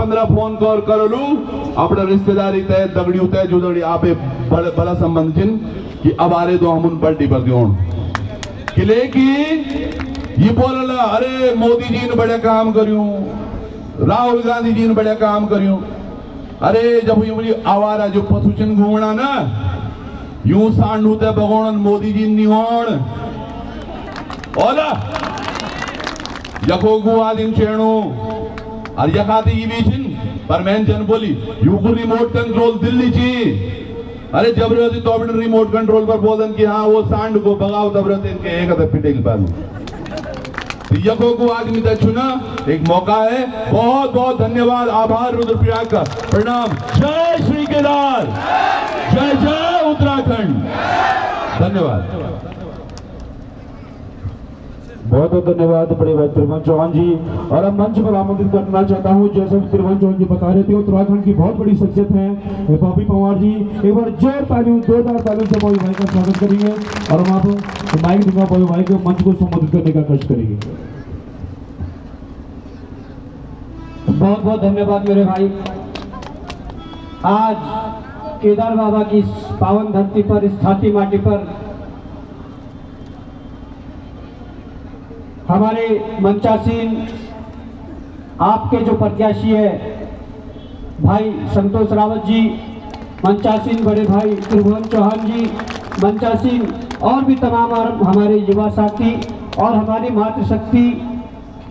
15 phone call करलू अपने रिश्तेदारी तय दगड़ी तय जुदड़ी आपे बड़ा संबंध जिन कि अब आरे दो हम उन पलटी पर दियों किले की ये बोलला अरे मोदी जी ने बड़े काम करियों, राहुल गांधी जी ने बड़े काम करियों। अरे जब ये मुझे आवारा जो पशुचन घूमना ना यूं सांड होते भगवान मोदी जी निहोण ओला यको गुआ दिन चेणो और यकाती ये बीचिन पर मैं जन बोली यूको रिमोट कंट्रोल दिल्ली ची अरे जबरदस्ती तो अपने रिमोट कंट्रोल पर बोलन कि हाँ वो सांड को भगाओ जबरदस्ती इनके एक अदर पिटेल पालू यको को आदमी चुना एक मौका है। बहुत बहुत धन्यवाद, आभार रुद्रप्रयाग का, प्रणाम। जय श्री केदार, जय जय उत्तराखंड, धन्यवाद। बहुत बहुत धन्यवाद बड़े भाई त्रिभुवन चौहान जी। और अब मंच पर आमंत्रित करना चाहता हूँ, जैसे त्रिभुवन चौहान जी बता रहे थे उत्तराखंड की बहुत बड़ी शख्सियत है बॉबी पंवार जी। एक बार जोर तालियों, जोरदार तालियों से बॉबी भाई का स्वागत करेंगे और हम आप माइक दूंगा बॉबी भाई को मंच को संबोधित करने का कष्ट करेंगे। बहुत बहुत धन्यवाद मेरे भाई। आज केदार बाबा की पावन धरती पर, इस छाती माटी पर हमारे मंचासीन आपके जो प्रत्याशी है भाई संतोष रावत जी, मंचासीन बड़े भाई त्रिभुवन चौहान जी, मंचासीन और भी तमाम हमारे युवा साथी और हमारी मातृशक्ति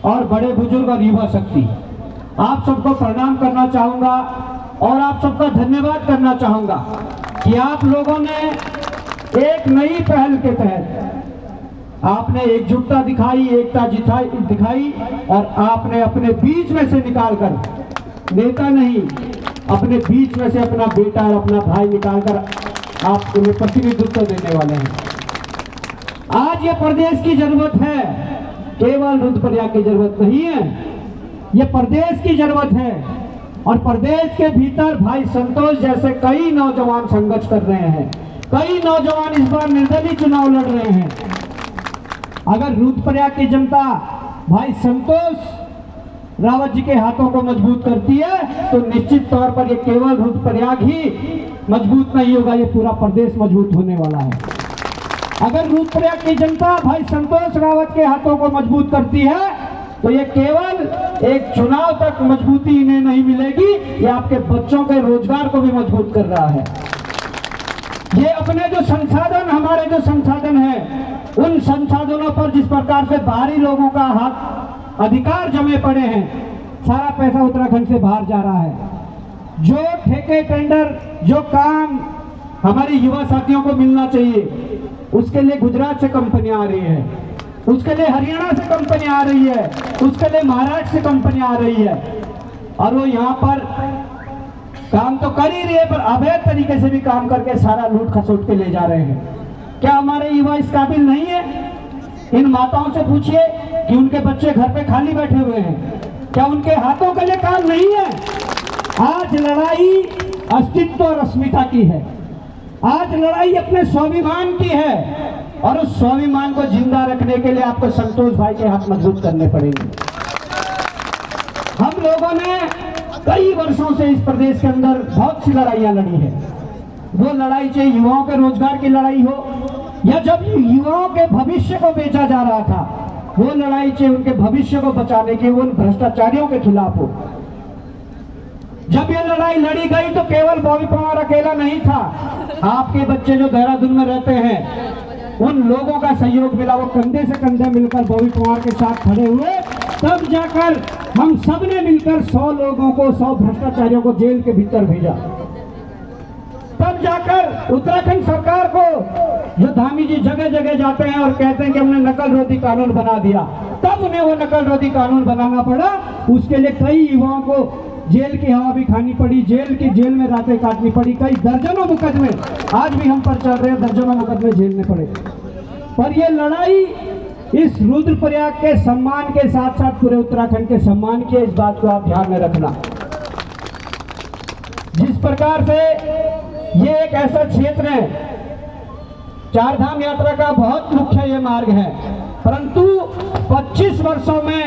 और बड़े बुजुर्ग और युवा शक्ति, आप सबको प्रणाम करना चाहूँगा और आप सबका धन्यवाद करना चाहूँगा कि आप लोगों ने एक नई पहल के तहत आपने एकजुटता दिखाई, एकता दिखाई और आपने अपने बीच में से निकालकर, नेता नहीं, अपने बीच में से अपना बेटा और अपना भाई निकालकर आप उन्हें प्रतिनिधित्व देने वाले हैं। आज ये प्रदेश की जरूरत है, केवल रुद्रप्रयाग की जरूरत नहीं है, ये प्रदेश की जरूरत है। और प्रदेश के भीतर भाई संतोष जैसे कई नौजवान संघर्ष कर रहे हैं, कई नौजवान इस बार निर्दलीय चुनाव लड़ रहे हैं। अगर रुद्रप्रयाग की जनता भाई संतोष रावत जी के हाथों को मजबूत करती है तो निश्चित तौर पर ये केवल रुद्रप्रयाग ही मजबूत नहीं होगा, ये पूरा प्रदेश मजबूत होने वाला है। अगर रुद्रप्रयाग की जनता भाई संतोष रावत के हाथों को मजबूत करती है तो ये केवल एक चुनाव तक मजबूती इन्हें नहीं मिलेगी, ये आपके बच्चों के रोजगार को भी मजबूत कर रहा है। ये अपने जो संसाधन, हमारे जो संसाधन है, उन संसाधनों पर जिस प्रकार से बाहरी लोगों का हक अधिकार जमे पड़े हैं, सारा पैसा उत्तराखंड से बाहर जा रहा है। जो ठेके टेंडर, जो काम हमारे युवा साथियों को मिलना चाहिए, उसके लिए गुजरात से कंपनियां आ रही है, उसके लिए हरियाणा से कंपनी आ रही है, उसके लिए महाराष्ट्र से कंपनी आ रही है और वो यहाँ पर काम तो कर ही रही है पर अवैध तरीके से भी काम करके सारा लूट खसोट के ले जा रहे हैं। क्या हमारे युवा इस काबिल नहीं है? इन माताओं से पूछिए कि उनके बच्चे घर पे खाली बैठे हुए हैं, क्या उनके हाथों के लिए काम नहीं है? आज लड़ाई अस्तित्व और अस्मिता की है, आज लड़ाई अपने स्वाभिमान की है और उस स्वाभिमान को जिंदा रखने के लिए आपको संतोष भाई के हाथ मजबूत करने पड़ेंगे। हम लोगों ने कई वर्षों से इस प्रदेश के अंदर बहुत सी लड़ाइयां लड़ी है। वो लड़ाई चाहे युवाओं के रोजगार की लड़ाई हो या जब युवाओं के भविष्य को बेचा जा रहा था, वो लड़ाई चाहे उनके भविष्य को बचाने की, उन भ्रष्टाचारियों के खिलाफ हो। जब ये लड़ाई लड़ी गई तो केवल बॉबी पंवार अकेला नहीं था, आपके बच्चे जो देहरादून में रहते हैं उन लोगों का सहयोग मिला, वो कंधे से कंधे मिलकर बॉबी पंवार के साथ खड़े हुए, तब जाकर हम सब ने मिलकर 100 लोगों को, 100 भ्रष्टाचारियों को जेल के भीतर भेजा। तब जाकर उत्तराखंड सरकार को, जो धामी जी जगह जगह जाते हैं और कहते हैं कि हमने नकल रोधी कानून बना दिया, तब उन्हें वो नकल रोधी कानून बनाना पड़ा। उसके लिए कई युवाओं को जेल की हवा भी खानी पड़ी, जेल में रातें काटनी पड़ी, कई दर्जनों मुकदमे आज भी हम पर चल रहे हैं, दर्जनों मुकदमे झेलने पड़े। पर ये लड़ाई इस रुद्रप्रयाग के सम्मान के साथ साथ पूरे उत्तराखंड के सम्मान की है, इस बात को आप ध्यान में रखना। जिस प्रकार से ये एक ऐसा क्षेत्र है, चारधाम यात्रा का बहुत मुख्य ये मार्ग है, परंतु 25 वर्षों में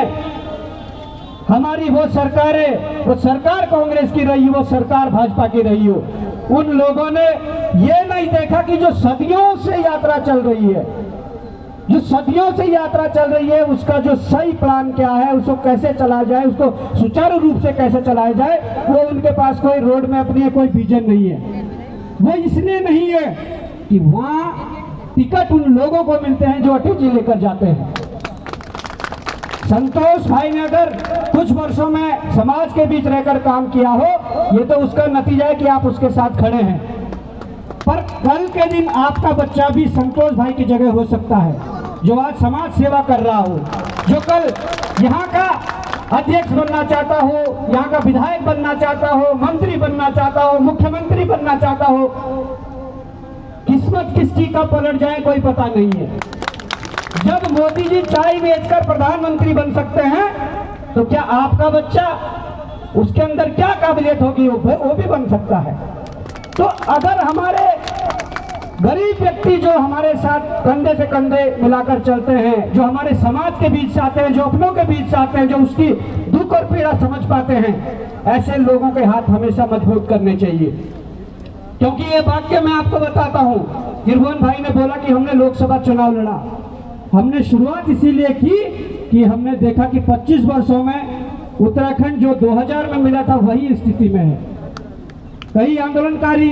हमारी वो सरकार है, वो सरकार कांग्रेस की रही, वो सरकार भाजपा की रही हो, उन लोगों ने ये नहीं देखा कि जो सदियों से यात्रा चल रही है, जो सदियों से यात्रा चल रही है, उसका जो सही प्लान क्या है, उसको कैसे चलाया जाए, उसको सुचारू रूप से कैसे चलाया जाए, वो उनके पास कोई रोड मैप नहीं है, कोई विजन नहीं है। वो इसलिए नहीं है कि वहाँ टिकट उन लोगों को मिलते हैं जो अटैची लेकर जाते हैं। संतोष भाई ने अगर कुछ वर्षों में समाज के बीच रहकर काम किया हो, ये तो उसका नतीजा है कि आप उसके साथ खड़े हैं। पर कल के दिन आपका बच्चा भी संतोष भाई की जगह हो सकता है, जो आज समाज सेवा कर रहा हो, जो कल यहाँ का अध्यक्ष बनना चाहता हो, यहाँ का विधायक बनना चाहता हो, मंत्री बनना चाहता हो, मुख्यमंत्री बनना चाहता हो। किस्मत किसकी कब पलट जाए कोई पता नहीं है। जब मोदी जी चाय बेचकर प्रधानमंत्री बन सकते हैं, तो क्या आपका बच्चा, उसके अंदर क्या काबिलियत होगी, वो भी बन सकता है। तो अगर हमारे गरीब व्यक्ति जो हमारे साथ कंधे से कंधे मिलाकर चलते हैं, जो हमारे समाज के बीच से आते हैं, जो अपनों के बीच से आते हैं, जो उसकी दुख और पीड़ा समझ पाते हैं, ऐसे लोगों के हाथ हमेशा मजबूत करने चाहिए। क्योंकि ये वाक्य मैं आपको बताता हूँ, त्रिभुवन भाई ने बोला कि हमने लोकसभा चुनाव लड़ा। हमने शुरुआत इसीलिए की कि हमने देखा कि 25 वर्षों में उत्तराखंड जो 2000 में मिला था वही स्थिति में है। कई आंदोलनकारी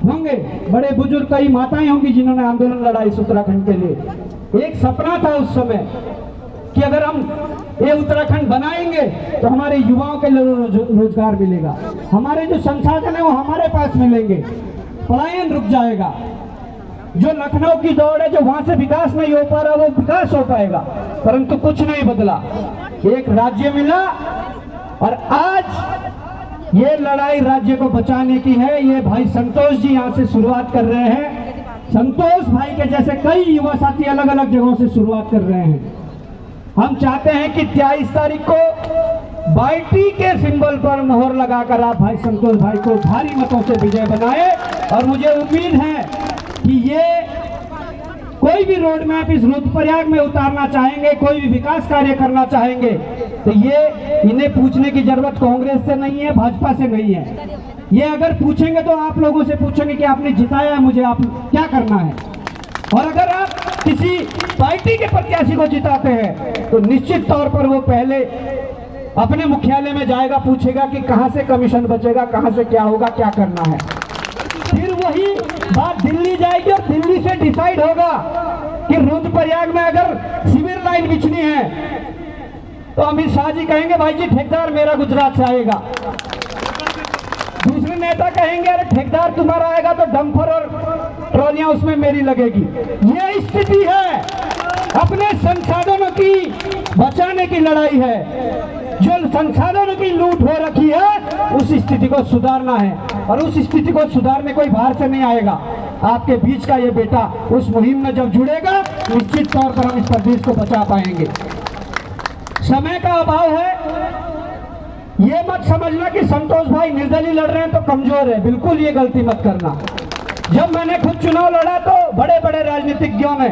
होंगे, बड़े बुजुर्ग, कई माताएं होंगी जिन्होंने आंदोलन लड़ा इस उत्तराखंड के लिए। एक सपना था उस समय कि अगर हम ये उत्तराखंड बनाएंगे तो हमारे युवाओं के लिए रोजगार मिलेगा, हमारे जो संसाधन है वो हमारे पास मिलेंगे, पलायन रुक जाएगा। जो लखनऊ की दौड़ है, जो वहां से विकास नहीं हो पा रहा, वो विकास हो पाएगा। परंतु कुछ नहीं बदला, एक राज्य मिला और आज ये लड़ाई राज्य को बचाने की है। ये भाई संतोष जी यहाँ से शुरुआत कर रहे हैं। संतोष भाई के जैसे कई युवा साथी अलग अलग जगहों से शुरुआत कर रहे हैं। हम चाहते हैं कि 23 तारीख को बाईटी के सिंबल पर मोहर लगाकर आप भाई संतोष भाई को भारी मतों से विजय बनाए। और मुझे उम्मीद है कि ये कोई भी रोड मैप इस रुद्रप्रयाग में उतारना चाहेंगे, कोई भी विकास कार्य करना चाहेंगे, तो ये इन्हें पूछने की जरूरत कांग्रेस से नहीं है, भाजपा से नहीं है। ये अगर पूछेंगे तो आप लोगों से पूछेंगे कि आपने जिताया है मुझे, आप क्या करना है। और अगर आप किसी पार्टी के प्रत्याशी को जिताते हैं तो निश्चित तौर पर वो पहले अपने मुख्यालय में जाएगा, पूछेगा कि कहाँ से कमीशन बचेगा, कहाँ से क्या होगा, क्या करना है। फिर वही बात दिल्ली जाएगी और दिल्ली से डिसाइड होगा कि रुद्रप्रयाग में अगर सिविल लाइन बिछनी है तो अमित शाह जी कहेंगे भाई जी ठेकेदार मेरा गुजरात से आएगा। दूसरे नेता कहेंगे अरे ठेकेदार तुम्हारा आएगा तो डंपर और ट्रॉलियां उसमें मेरी लगेगी। ये स्थिति है, अपने संसाधनों की बचाने की लड़ाई है। जो संसाधनों की लूट हो रखी है उस स्थिति को सुधारना है, और उस स्थिति को सुधारने कोई बाहर से नहीं आएगा। आपके बीच का ये बेटा उस मुहिम में जब जुड़ेगा निश्चित तौर पर हम इस प्रदेश को बचा पाएंगे। समय का अभाव है, ये मत समझना कि संतोष भाई निर्दलीय लड़ रहे हैं तो कमजोर है, बिल्कुल ये गलती मत करना। जब मैंने खुद चुनाव लड़ा तो बड़े बड़े राजनीतिज्ञों ने,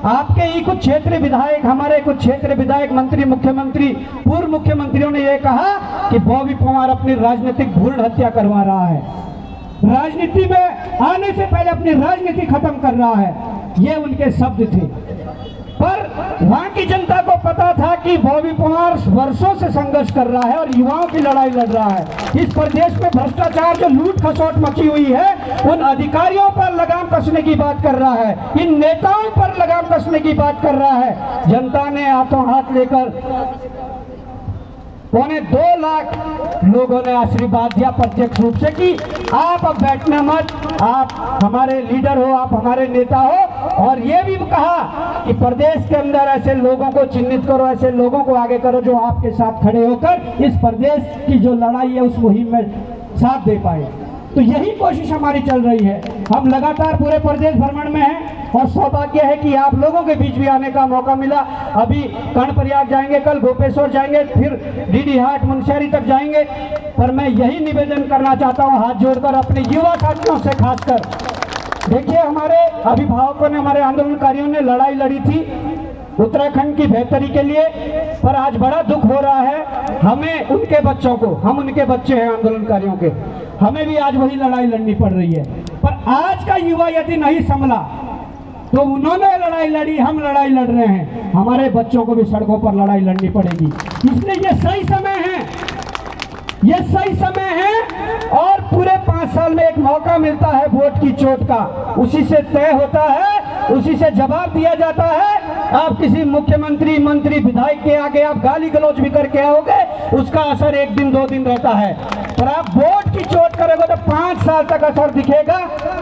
आपके ही कुछ क्षेत्रीय विधायक, हमारे कुछ क्षेत्रीय विधायक, मंत्री, मुख्यमंत्री, पूर्व मुख्यमंत्रियों ने यह कहा कि बॉबी पवार अपनी राजनीतिक भ्रूण हत्या करवा रहा है, राजनीति में आने से पहले अपनी राजनीति खत्म कर रहा है। ये उनके शब्द थे। पर वहां की जनता को पता था कि बॉबी पवार वर्षों से संघर्ष कर रहा है और युवाओं की लड़ाई लड़ रहा है। इस प्रदेश में भ्रष्टाचार जो लूट खसोट मची हुई है, उन अधिकारियों पर लगाम कसने की बात कर रहा है, इन नेताओं पर लगाम कसने की बात कर रहा है। जनता ने हाथों हाथ लेकर 2.25 लाख लोगों ने आशीर्वाद दिया प्रत्यक्ष रूप से कि आप अब बैठना मत, आप हमारे लीडर हो, आप हमारे नेता हो। और ये भी कहा कि प्रदेश के अंदर ऐसे लोगों को चिन्हित करो, ऐसे लोगों को आगे करो जो आपके साथ खड़े होकर इस प्रदेश की जो लड़ाई है उस मुहिम में साथ दे पाए। तो यही कोशिश हमारी चल रही है। हम लगातार पूरे प्रदेश भ्रमण में हैं और सौभाग्य है कि आप लोगों के बीच भी आने का मौका मिला। अभी कर्णप्रयाग जाएंगे, कल गोपेश्वर जाएंगे, फिर डीडी हाट, मुनस्यारी तक जाएंगे। पर मैं यही निवेदन करना चाहता हूं हाथ जोड़कर अपने युवा साथियों से खासकर। देखिए, हमारे अभिभावकों ने, हमारे आंदोलनकारियों ने लड़ाई लड़ी थी उत्तराखंड की बेहतरी के लिए। पर आज बड़ा दुख हो रहा है हमें, उनके बच्चों को, हम उनके बच्चे हैं आंदोलनकारियों के, हमें भी आज वही लड़ाई लड़नी पड़ रही है। पर आज का युवा यदि नहीं संभला तो उन्होंने लड़ाई लड़ी, हम लड़ाई लड़ रहे हैं, हमारे बच्चों को भी सड़कों पर लड़ाई लड़नी पड़ेगी। इसलिए ये सही समय है, ये सही समय है। और पूरे 5 साल में एक मौका मिलता है वोट की चोट का, उसी से तय होता है, उसी से जवाब दिया जाता है। आप किसी मुख्यमंत्री, मंत्री, विधायक के आगे आप गाली गलौज भी करके आओगे, उसका असर 1 दिन 2 दिन रहता है। पर आप वोट की चोट करोगे तो 5 साल तक असर दिखेगा।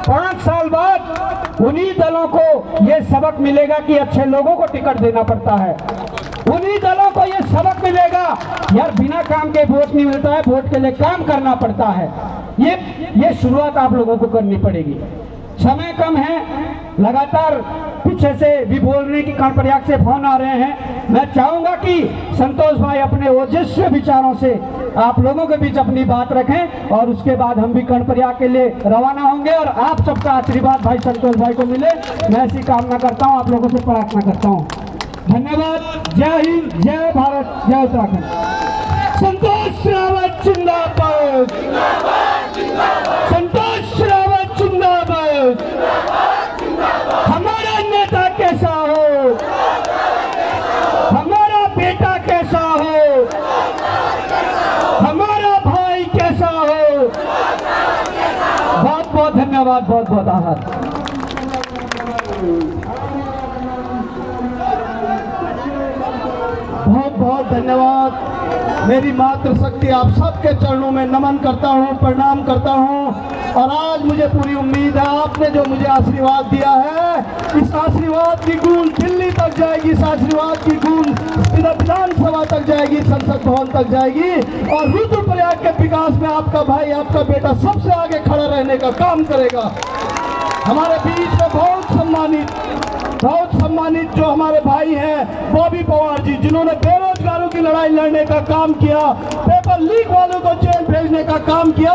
5 साल बाद उन्हीं दलों को ये सबक मिलेगा कि अच्छे लोगों को टिकट देना पड़ता है। उन्हीं दलों को ये सबक मिलेगा यार, बिना काम के वोट नहीं मिलता है, वोट के लिए काम करना पड़ता है। ये शुरुआत आप लोगों को करनी पड़ेगी। समय कम है, लगातार पीछे से भी बोल रहे हैं कि कर्णप्रयाग से फोन आ रहे हैं। मैं चाहूंगा कि संतोष भाई अपने ओजस्वी विचारों से आप लोगों के बीच अपनी बात रखें और उसके बाद हम भी कर्णप्रयाग के लिए रवाना होंगे और आप सबका आशीर्वाद भाई संतोष भाई को मिले, मैं ऐसी कामना करता हूं, आप लोगों से प्रार्थना करता हूं। धन्यवाद। जय हिंद, जय भारत, जय उत्तराखंड। संतोष रावत जिंदाबाद, संतोष रावत जिंदाबाद। हमारा नेता कैसा हो, हमारा बेटा कैसा हो, हमारा भाई कैसा हो। बहुत बहुत धन्यवाद, बहुत बहुत आभार। बहुत बहुत धन्यवाद। मेरी मातृशक्ति आप सबके चरणों में नमन करता हूँ, प्रणाम करता हूँ। और आज मुझे पूरी उम्मीद है आपने जो मुझे आशीर्वाद दिया है, इस आशीर्वाद की गूंज दिल्ली तक जाएगी, इस आशीर्वाद की गूंज विधानसभा तक जाएगी, संसद भवन तक जाएगी। और रुद्रप्रयाग के विकास में आपका भाई, आपका बेटा सबसे आगे खड़ा रहने का काम करेगा। हमारे बीच में बहुत सम्मानित जो हमारे भाई हैं बॉबी पवार जी, जिन्होंने बेरोजगारों की लड़ाई लड़ने का काम किया, पेपर लीक वालों को जेल भेजने का काम किया,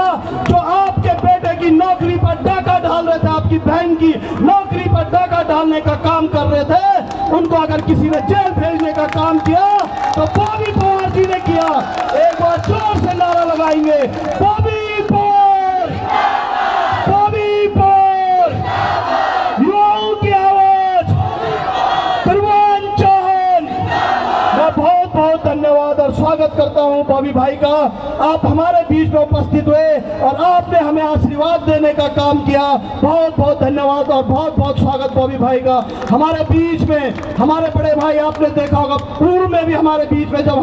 जो आपके बेटे की नौकरी पर डाका डाल रहे थे, आपकी बहन की नौकरी पर डाका डालने का काम कर रहे थे, उनको अगर किसी ने जेल भेजने का काम किया तो बॉबी पवार जी ने किया। एक बार जोर से नारा लगाएंगे, बॉबी पवार, बॉबी पवार, युवाओं की आवाज, त्रिभुवन चौहान। मैं बहुत बहुत धन्यवाद और स्वागत करता हूं बॉबी भाई का। आप हमारे बीच में उपस्थित हुए और आपने हमें आशीर्वाद देने का काम किया। बहुत बहुत धन्यवाद और बहुत बहुत स्वागत बॉबी भाई का। हमारे बीच में हमारे बड़े भाई, आपने देखा होगा पूर्व में भी हमारे बीच में जब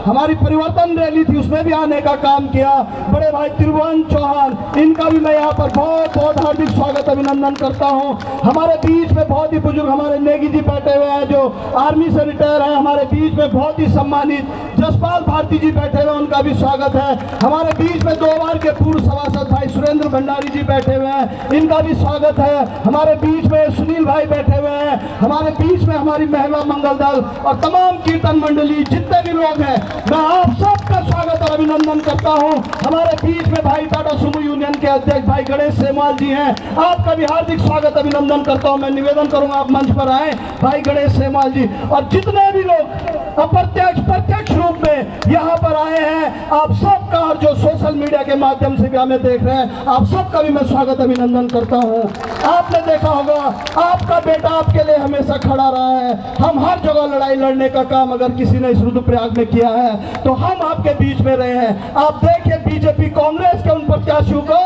हमारी परिवर्तन रैली थी उसमें भी आने का काम किया, बड़े भाई त्रिभुवन चौहान, इनका भी मैं यहाँ पर बहुत बहुत हार्दिक स्वागत अभिनंदन करता हूँ। हमारे बीच में बहुत ही बुजुर्ग हमारे नेगी जी बैठे हुए हैं जो आर्मी से रिटायर हैं, हमारे बीच में बहुत ही सम्मानित जसपाल भारती जी बैठे हुए हैं, उनका भी स्वागत है। हमारे बीच में 2 बार के पूर्व सभासद भाई सुरेंद्र भंडारी जी बैठे हुए हैं, इनका भी स्वागत है। हमारे बीच में सुनील भाई बैठे हुए हैं, हमारे बीच में हमारी महिला मंगल दल और तमाम कीर्तन मंडली, जितने भी लोग हैं, मैं आप सबका स्वागत और अभिनंदन करता हूं। हमारे बीच में भाई टाटा सुमो यूनियन के अध्यक्ष भाई गणेश सेमवाल जी हैं, आपका भी हार्दिक स्वागत अभिनंदन करता हूं। मैं निवेदन करूंगा आप मंच पर आए भाई गणेश सेमवाल जी, और जितने भी लोग अप्रत्यक्ष प्रत्यक्ष रूप में यहाँ पर आए हैं, आप सबका, और जो सोशल मीडिया के माध्यम से भी हमें देख रहे हैं, आप सबका भी मैं स्वागत अभिनंदन करता हूँ। आपने देखा होगा आपका बेटा आपके लिए हमेशा खड़ा रहा है। हम हर जगह लड़ाई लड़ने का काम अगर किसी ने इस रुद्रप्रयाग में किया है तो हम आपके बीच में रहे हैं। आप देखिए बीजेपी कांग्रेस के उन प्रत्याशियों को,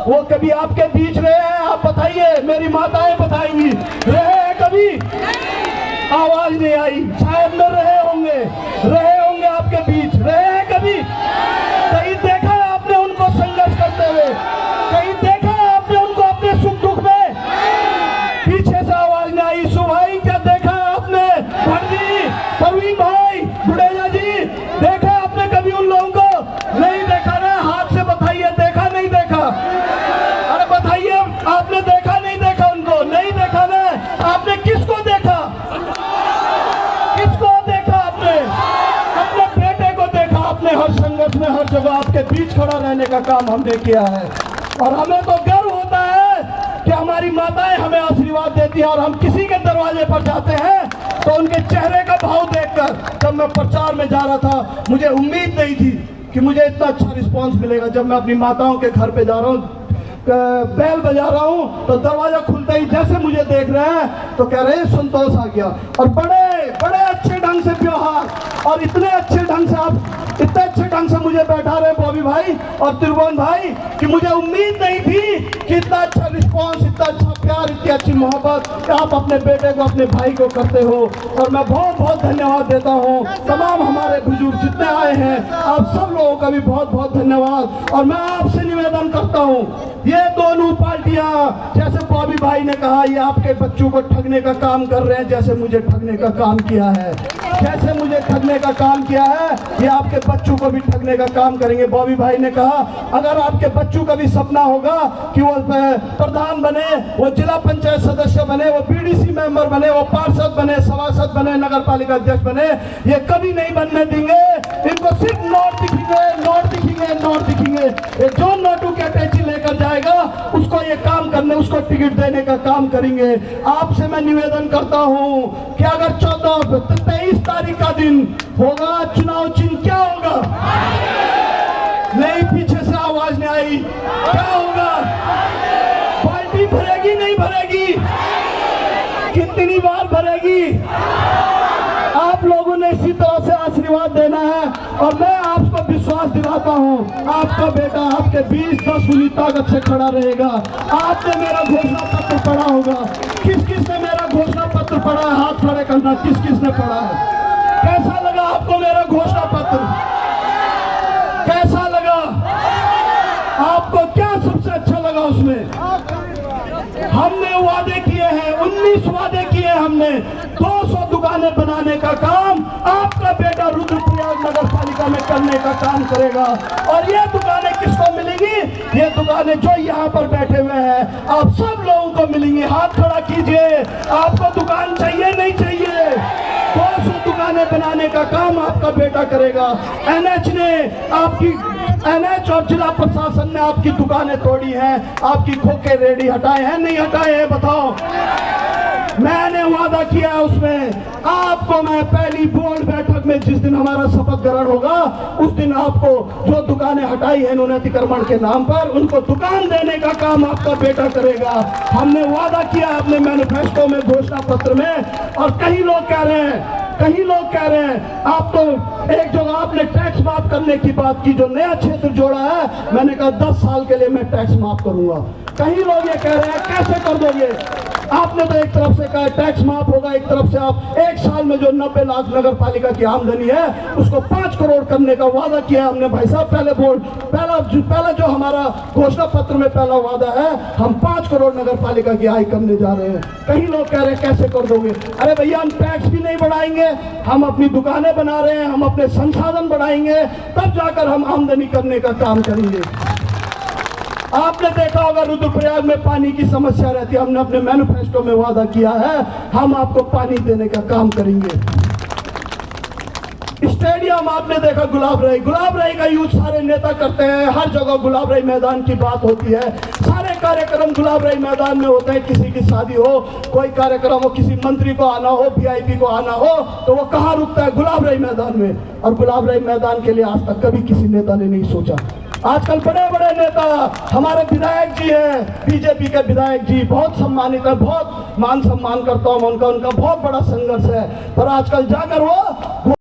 वो कभी आपके बीच रहे हैं? आप बताइए, मेरी माताएं बताएंगी, रहे हैं कभी? आवाज नहीं आई, शायद में रहे होंगे आपके बीच, रहे हैं कभी? कहीं देखा है आपने उनको संघर्ष करते हुए? कहीं देखा है आपने उनको अपने सुख दुख में? पीछे से आवाज नहीं आई। सु भाई, क्या देखा है आपने? परवीन भाई, बुढ़ेजा जी, देखा आपने कभी उन लोगों को? नहीं देखा ना? हाथ से बताइए, देखा नहीं देखा? अरे बताइए, आपने देखा नहीं देखा उनको? नहीं देखा ना? आपने किसको देखा? किसको देखा आपने? अपने बेटे को देखा आपने। हर संघर्ष में, हर जगह आपके बीच खड़ा रहने का काम हमने किया है, और हमें तो गर्व होता है कि हमारी माताएं हमें आशीर्वाद देती है, और हम किसी के दरवाजे पर जाते हैं तो उनके चेहरे का भाव देखकर जब मैं प्रचार में जा रहा था, मुझे उम्मीद नहीं थी कि मुझे इतना अच्छा रिस्पांस मिलेगा। जब मैं अपनी माताओं के घर पे जा रहा हूँ, बेल बजा रहा हूँ, तो दरवाजा खुलते ही जैसे मुझे देख रहे हैं तो कह रहे हैं संतोष आ गया। और बड़े बड़े अच्छे ढंग से व्यवहार, और इतने अच्छे ढंग से आप इतने अच्छे ढंग से मुझे बैठा रहे बॉबी भाई और त्रिभुवन भाई कि मुझे उम्मीद नहीं थी कि इतना अच्छा रिस्पांस, इतना अच्छा प्यार, इतनी अच्छी मोहब्बत आप अपने बेटे को, अपने भाई को करते हो। और मैं बहुत बहुत धन्यवाद देता हूँ तमाम हमारे बुजुर्ग जितने आए हैं, आप सब लोगों का भी बहुत बहुत धन्यवाद। और मैं आपसे निवेदन करता हूँ, ये दोनों पार्टियां, जैसे बॉबी भाई ने कहा, ये आपके बच्चों को ठगने का काम कर रहे हैं, जैसे मुझे ठगने का काम किया है, जैसे मुझे ठगने का काम किया है, ये आपके बच्चों को भी ठगने का काम करेंगे। बॉबी भाई ने कहा अगर आपके बच्चों का भी सपना होगा कि वो प्रधान बने, वो जिला पंचायत सदस्य बने, वो बीडीसी मेंबर बने, वो पार्षद बने, सभासद बने, नगर पालिका अध्यक्ष बने, ये कभी नहीं बनने देंगे। इनको सिर्फ नोट दिखेंगे, नोट दिखेंगे, नोट दिखेंगे। ये जो नोटों के अटैची लेकर जाएगा उसको ये काम करने, उसको टिकट देने का काम करेंगे। आपसे मैं निवेदन करता हूँ कि अगर 23 तारीख का दिन होगा, चुनाव चिन्ह क्या होगा? नहीं, पीछे से आवाज नहीं आई, क्या होगा? बाल्टी भरेगी नहीं भरेगी? कितनी बार भरेगी? आप लोगों ने इसी तरह से आशीर्वाद देना है। और मैं आपको विश्वास दिलाता हूँ, आपका बेटा आपके 20-10 गुनी ताकत से खड़ा रहेगा। आपने मेरा घोषणा पत्र पढ़ा होगा, किस किस ने मेरा घोषणा पत्र पढ़ा है? हाथ खड़े करना, किस किस ने पढ़ा है? कैसा लगा आपको मेरा घोषणा पत्र? कैसा लगा आपको? क्या सबसे अच्छा लगा उसमें? हमने वादे किए हैं, 19 वादे किए हमने। 200 दुकानें बनाने का काम आपका बेटा रुद्रप्रयाग नगर पालिका में करने का काम करेगा। और ये दुकानें किसको मिलेंगी? ये दुकानें जो यहाँ पर बैठे हुए हैं, आप सब लोगों को मिलेंगी। हाथ खड़ा कीजिए, आपको दुकान चाहिए नहीं चाहिए? 200 दुकानें बनाने का काम आपका बेटा करेगा। NH ने आपकी, NH और जिला प्रशासन ने आपकी दुकानें तोड़ी हैं, आपकी खोखे रेडी हटाए हैं नहीं हटाए हैं? बताओ। मैंने वादा किया उसमें, आपको मैं पहली बोर्ड बैठक में जिस दिन हमारा शपथ ग्रहण होगा, उस दिन आपको जो दुकानें हटाई हैं इन्होंने अतिक्रमण के नाम पर, उनको दुकान देने का काम आपका बेटा करेगा। हमने वादा किया अपने मैनिफेस्टो में, घोषणा पत्र में। और कई लोग कह रहे हैं, कई लोग कह रहे हैं आप तो एक जगह आपने टैक्स माफ करने की बात की, जो नया क्षेत्र जोड़ा है। मैंने कहा 10 साल के लिए मैं टैक्स माफ करूंगा। कई लोग ये कह रहे हैं कैसे कर दोगे? आपने तो एक तरफ से कहा टैक्स माफ होगा, एक तरफ से आप एक साल में जो 90 लाख नगर पालिका की आमदनी है उसको 5 करोड़ करने का वादा किया हमने। भाई साहब, पहले बोर्ड पहला जो हमारा घोषणा पत्र में पहला वादा है, हम 5 करोड़ नगर पालिका की आय करने जा रहे हैं। कई लोग कह रहे हैं कैसे कर दोगे? अरे भैया, हम टैक्स भी नहीं बढ़ाएंगे, हम अपनी दुकानें बना रहे हैं, हम अपने संसाधन बढ़ाएंगे, तब जाकर हम आमदनी करने का काम करेंगे। आपने देखा होगा रुद्रप्रयाग में पानी की समस्या रहती है, हमने अपने मैनिफेस्टो में वादा किया है हम आपको पानी देने का काम करेंगे। स्टेडियम आपने देखा, गुलाब राय का यूज सारे नेता करते हैं, हर जगह गुलाब राय मैदान की बात होती है, सारे कार्यक्रम गुलाब राय मैदान में होते हैं। किसी की शादी हो, कोई कार्यक्रम हो, किसी मंत्री को आना हो, VIP को आना हो, तो वो कहाँ रुकता है? गुलाब राय मैदान में। और गुलाब राय मैदान के लिए आज तक कभी किसी नेता ने नहीं सोचा। आजकल बड़े बड़े नेता, हमारे विधायक जी हैं, बीजेपी के विधायक जी बहुत सम्मानित है, बहुत मान सम्मान करता हूँ उनका, उनका बहुत बड़ा संघर्ष है, पर आजकल जाकर वो